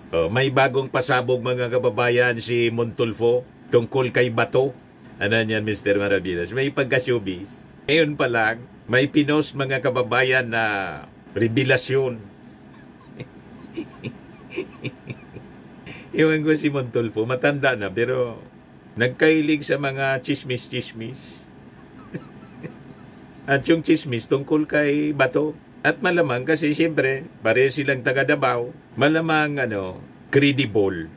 Oh, may bagong pasabog mga kababayan si Montulfo tungkol kay Bato. Ano niyan, Mr. Maravillas? May pagka-showbiz. Ngayon pa lang, may pinost mga kababayan na revelasyon. Iwan ko si Montulfo, matanda na pero nagkailig sa mga chismis-chismis. At yung chismis tungkol kay Bato. At malamang kasi siyempre, pare silang taga Davao, malamang credible.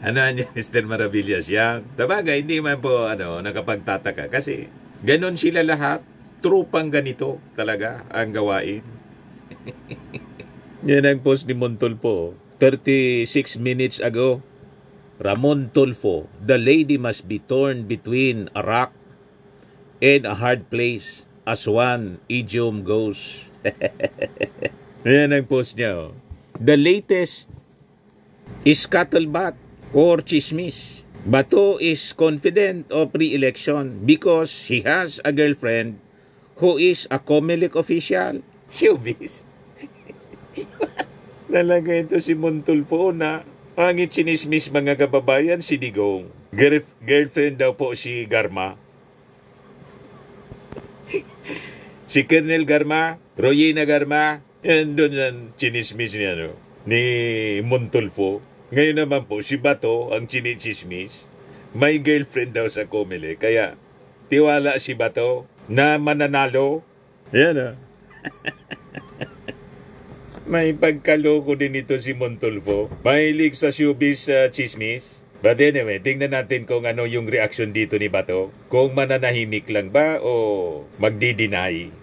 Ano niya, Mr. Maravillas yan? Tabagay, hindi man po nakapagtataka kasi ganon sila lahat, trupang ganito talaga ang gawain. Yan ang post ni Montulfo, 36 minutes ago. Ramon Tulfo, the lady must be torn between a rock and a hard place. As one idiom goes. Ayan ang post niya. Oh. The latest is scuttlebutt or chismis. Bato is confident of re-election because he has a girlfriend who is a COMELEC official. Showbiz. Talaga ito si Montulfo na ang chinismis mga kababayan si Digong. Girlfriend daw po si Garma. Si Colonel Garma, Royina Garma, yan doon ang chinismis niya, ni Montulfo. Ngayon naman po, si Bato ang chinichismis. May girlfriend daw sa COMELEC, kaya tiwala si Bato na mananalo. Yan May pagkaloko din ito si Montulfo. Mahilig sa showbiz chismis. But anyway, tingnan natin kung ano yung reaction dito ni Bato. Kung mananahimik lang ba o magdi-deny.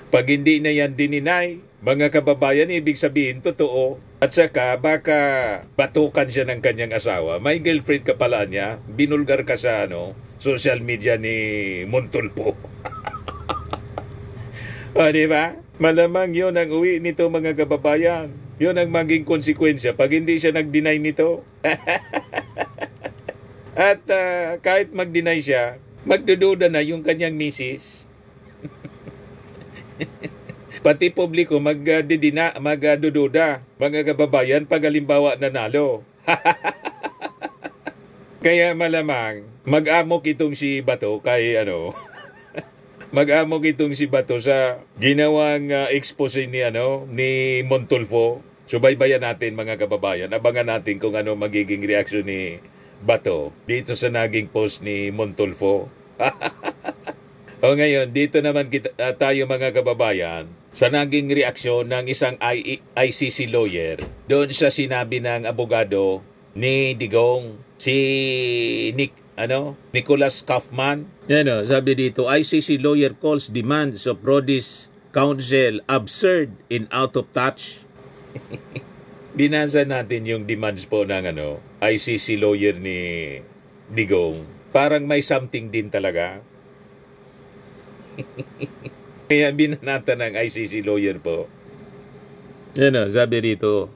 Pag hindi na yan dininay, mga kababayan, ibig sabihin totoo. At saka baka batukan siya ng kanyang asawa. May girlfriend ka pala niya, binulgar ka sa social media ni Montulfo. O, diba? Malamang yun ang uwi nito mga kababayan. Yun ang maging konsekwensya pag hindi siya nag-deny nito. At kahit mag-deny siya, magdududa na yung kanyang misis. Pati publiko magdududa, mga kababayan, pag halimbawa nanalo. Kaya malamang, mag-amok itong si Bato kay mag-amok itong si Bato sa ginawang expose ni Montulfo. Subaybayan natin mga kababayan. Abangan natin kung ano magiging reaksyon ni Bato dito sa naging post ni Montulfo. O ngayon, dito naman tayo mga kababayan sa naging reaksyon ng isang ICC lawyer doon sa sinabi ng abogado ni Digong, si Nicholas Kaufman. Sabi dito, ICC lawyer calls demands of Rhodes Counsel absurd and out of touch. Binasa natin yung demands po ng ICC lawyer ni Digong. Parang may something din talaga. Kaya binanata ng ICC lawyer po. Sabi dito,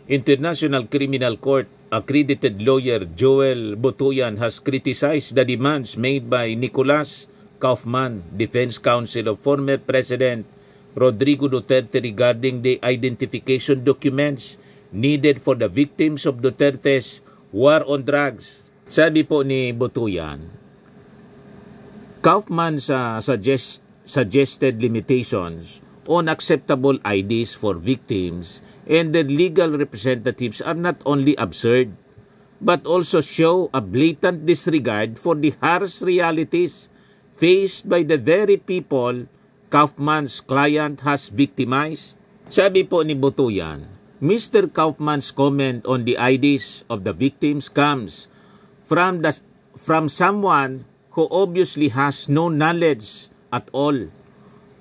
International Criminal Court accredited lawyer Joel Botuyan has criticized the demands made by Nicholas Kaufman, defense counsel of former President Rodrigo Duterte regarding the identification documents needed for the victims of Duterte's war on drugs. Sabi po ni Botuyan, Kaufman suggested limitations on acceptable IDs for victims and the legal representatives are not only absurd but also show a blatant disregard for the harsh realities faced by the very people Kaufman's client has victimized. Sabi po ni Botuyan, Mr. Kaufman's comment on the IDs of the victims comes from someone who obviously has no knowledge at all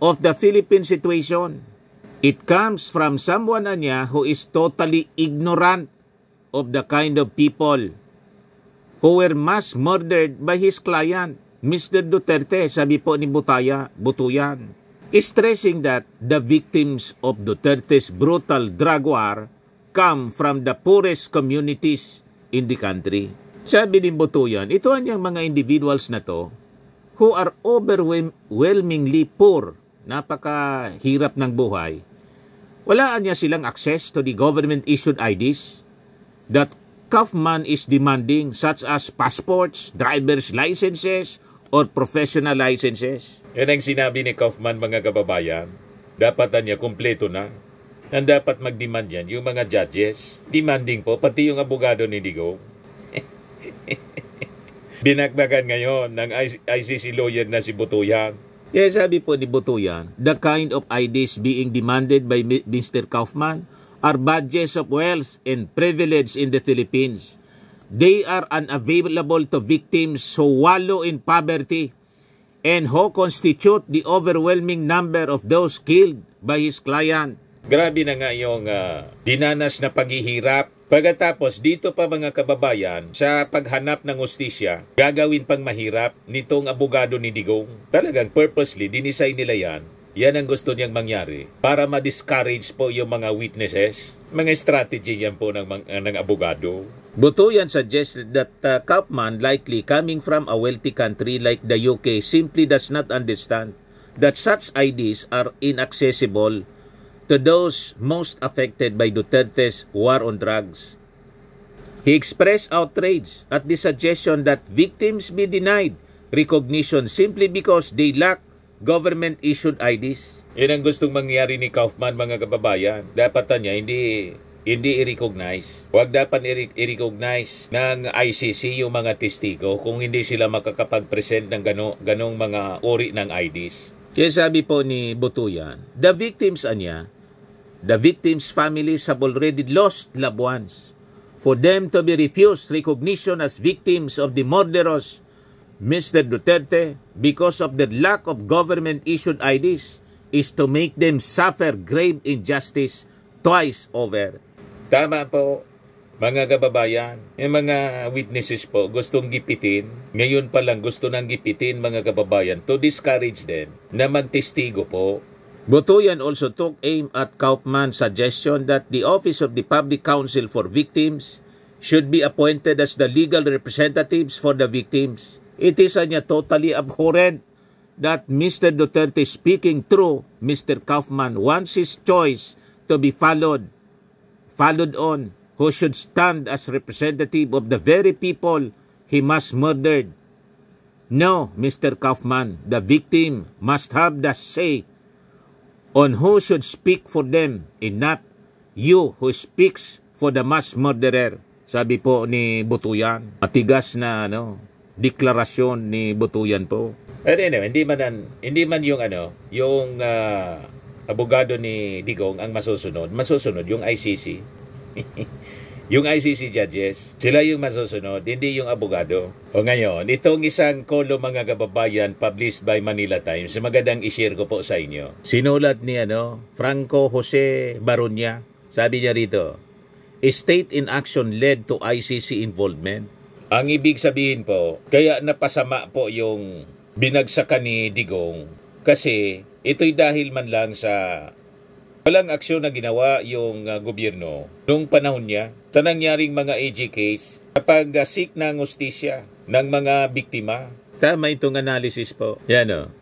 of the Philippine situation. It comes from someone who is totally ignorant of the kind of people who were mass murdered by his client, Mr. Duterte, sabi po ni Botuyan, stressing that the victims of Duterte's brutal drug war come from the poorest communities in the country. Sabi ni Botuyan, ito ang mga individuals na to who are overwhelmingly poor, napakahirap ng buhay, Wala niya silang access to the government-issued IDs that Kaufman is demanding, such as passports, driver's licenses, or professional licenses. Yan ang sinabi ni Kaufman, mga kababayan. Dapat niya kumpleto na. Ang dapat mag-demand yan, yung mga judges. Demanding po, pati yung abogado ni Digong. Binagbagan ngayon ng ICC lawyer na si Butuyan. Kaya sabi po ni Butuyan, the kind of IDs being demanded by Mr. Kaufman are badges of wealth and privilege in the Philippines. They are unavailable to victims who wallow in poverty and who constitute the overwhelming number of those killed by his client. Grabe na nga yung dinanas na paghihirap. Pagkatapos, dito pa mga kababayan, sa paghanap ng hustisya, gagawin pang mahirap nitong abogado ni Digong. Talagang purposely, dinisay nila yan. Yan ang gusto niyang mangyari para ma-discourage po yung mga witnesses. Mga strategy yan po ng abogado. Butuyan suggested that Kaufman, likely coming from a wealthy country like the UK, simply does not understand that such IDs are inaccessible to those most affected by Duterte's war on drugs. He expressed outrage at the suggestion that victims be denied recognition simply because they lack government-issued IDs. Yan ang gustong mangyari ni Kaufman, mga kababayan. Dapat niya hindi i-recognize. Huwag dapat i-recognize ng ICC yung mga testigo kung hindi sila makakapag-present ng ganong mga uri ng IDs. Kaya sabi po ni Butuyan, the victims' families have already lost loved ones. For them to be refused recognition as victims of the murderous Mr. Duterte because of the lack of government-issued IDs is to make them suffer grave injustice twice over. Tama po, mga kababayan. Yung mga witnesses po gustong gipitin. Ngayon pa lang gusto nang gipitin, mga kababayan, to discourage them na magtestigo po. Butuyan also took aim at Kaufman's suggestion that the Office of the Public Counsel for Victims should be appointed as the legal representatives for the victims. It is totally abhorrent that Mr. Duterte, speaking through Mr. Kaufman, wants his choice to be followed on, who should stand as representative of the very people he must murdered. No, Mr. Kaufman, the victim must have the say on who should speak for them and not you who speaks for the mass murderer. Sabi po ni Butuyan. Matigas na deklarasyon ni Butuyan po. Pero anyway, hindi man yung abogado ni Digong ang masusunod. Masusunod yung ICC. Yung ICC judges, sila yung masusunod, hindi yung abogado. O ngayon, itong isang kolum, mga kababayan, published by Manila Times, magandang i-share ko po sa inyo. Sinulat ni Franco Jose Baronia. Sabi niya rito, state inaction led to ICC involvement. Ang ibig sabihin po, kaya napasama po yung binagsakan ni Digong kasi ito'y dahil man lang sa walang aksyon na ginawa yung gobyerno noong panahon niya sa nangyaring mga AG case kapag seek ng hustisya ng mga biktima. Tama itong analysis po. Yan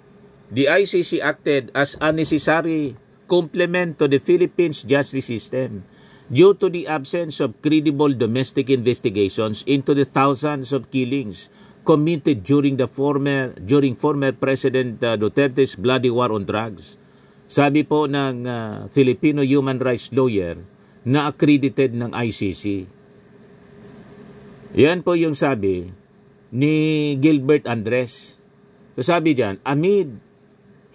The ICC acted as a necessary complement to the Philippines justice system due to the absence of credible domestic investigations into the thousands of killings committed during former President Duterte's bloody war on drugs. Sabi po ng Filipino human rights lawyer na accredited ng ICC. Yan po yung sabi ni Gilbert Andres. So sabi diyan, amid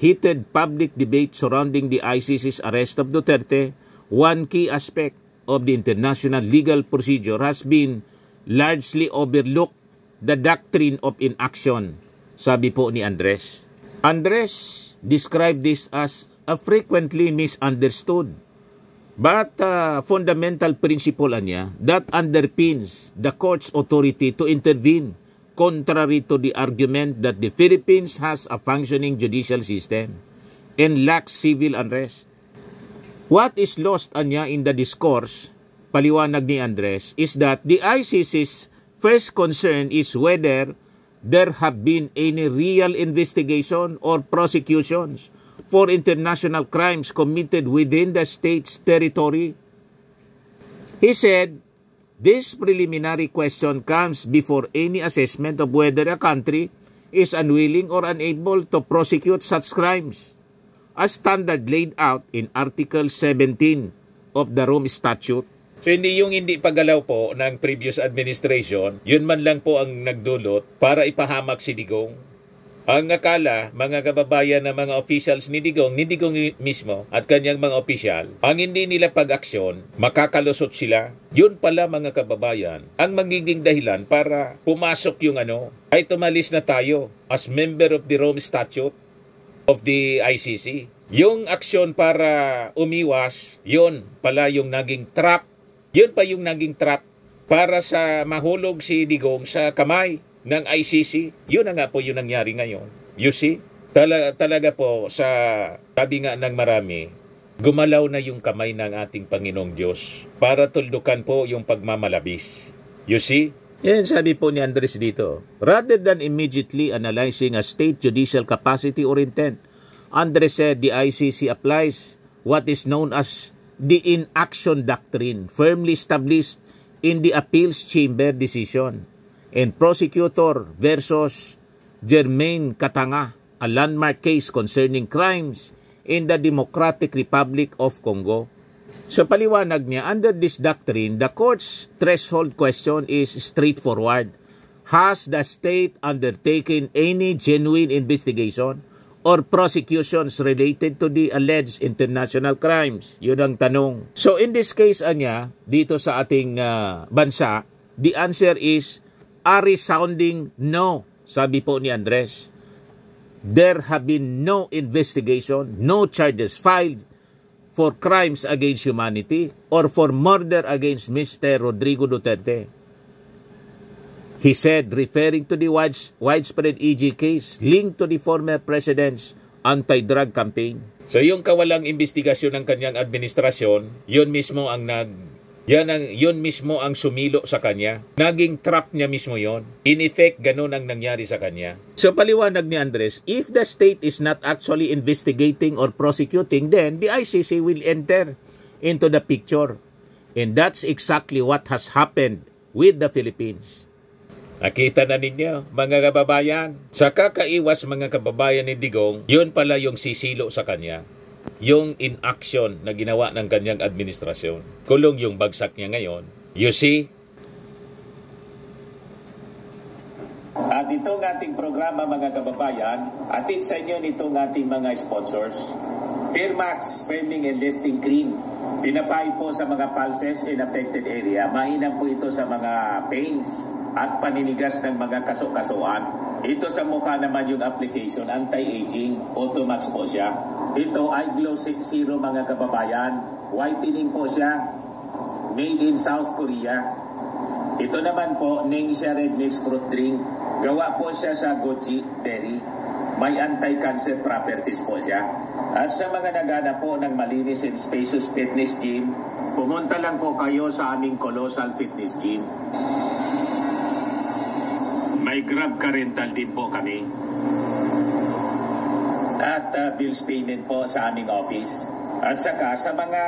heated public debate surrounding the ICC's arrest of Duterte, one key aspect of the international legal procedure has been largely overlooked, the doctrine of inaction, sabi po ni Andres. Andres described this as a frequently misunderstood but fundamental principle niya that underpins the court's authority to intervene, contrary to the argument that the Philippines has a functioning judicial system and lacks civil unrest. What is lost niya in the discourse, paliwanag ni Andres, is that the ICC's first concern is whether there have been any real investigation or prosecutions for international crimes committed within the state's territory. He said, this preliminary question comes before any assessment of whether a country is unwilling or unable to prosecute such crimes, as standard laid out in Article 17 of the Rome Statute. So hindi paggalaw po ng previous administration, yun man lang po ang nagdulot para ipahamak si Digong. Ang akala, mga kababayan na mga officials ni Digong mismo at kanyang mga opisyal, ang hindi nila pag-aksyon, makakalusot sila. Yun pala mga kababayan, ang magiging dahilan para pumasok yung ay tumalis na tayo as member of the Rome Statute of the ICC. Yung aksyon para umiwas, yun pala yung naging trap. Yun pa yung naging trap para sa mahulog si Digong sa kamay ng ICC. Yun na nga po yung nangyari ngayon. You see? Talaga po sa sabi nga ng marami, gumalaw na yung kamay ng ating Panginoong Diyos para tuldukan po yung pagmamalabis. You see? Yan sabi po ni Andres dito. Rather than immediately analyzing a state judicial capacity or intent, Andres said the ICC applies what is known as the inaction doctrine, firmly established in the appeals chamber decision, and Prosecutor versus Germain Katanga, a landmark case concerning crimes in the Democratic Republic of Congo. So paliwanag niya, under this doctrine, the court's threshold question is straightforward. Has the state undertaken any genuine investigation or prosecutions related to the alleged international crimes? Yun ang tanong. So in this case, dito sa ating bansa, the answer is a resounding no. Sabi po ni Andres, there have been no investigation, no charges filed for crimes against humanity or for murder against Mr. Rodrigo Duterte. He said, referring to the widespread EG case linked to the former president's anti-drug campaign. So yung kawalang investigasyon ng kanyang administrasyon, yun mismo ang sumilo sa kanya. Naging trap niya mismo yon. In effect, ganun ang nangyari sa kanya. So paliwanag ni Andres, if the state is not actually investigating or prosecuting, then the ICC will enter into the picture. And that's exactly what has happened with the Philippines. Nakita na ninyo, mga kababayan. Sa kakaiwas mga kababayan ni Digong, yun pala yung sisilo sa kanya. Yung inaction na ginawa ng kanyang administrasyon. Kulong yung bagsak niya ngayon. You see? At itong ating programa mga kababayan, atid sa inyo nitong ating mga sponsors. Firmax Firming and Lifting Cream. Pinapay po sa mga pulses in affected area. Mainam po ito sa mga pains at paninigas ng mga kaso-kasuan. Ito sa mukha naman yung application, anti-aging, Automax po siya. Ito ay Glow Zero mga kababayan. Whitening po siya. Made in South Korea. Ito naman po, Ningxia Red Mix Fruit Drink. Gawa po siya sa goji berry. May anti-cancer properties po siya. At sa mga nagana po ng malinis and spacious fitness gym, pumunta lang po kayo sa aming Colossal Fitness Gym. May Grab car rental din po kami. At bills payment po sa aming office. At saka sa mga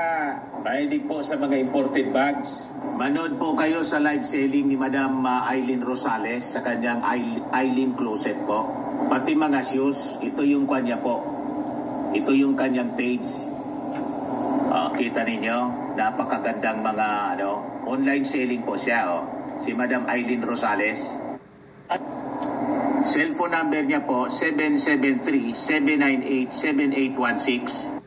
mahilig po sa mga imported bags, manood po kayo sa live selling ni Madam Aileen Rosales sa kanyang Aileen Closet po. Pati mga shoes, ito yung kanya po. Ito yung kanyang page. Kita ninyo, napakagandang mga online selling po siya. Si Madam Aileen Rosales. At cellphone number niya po, 773-798-7816.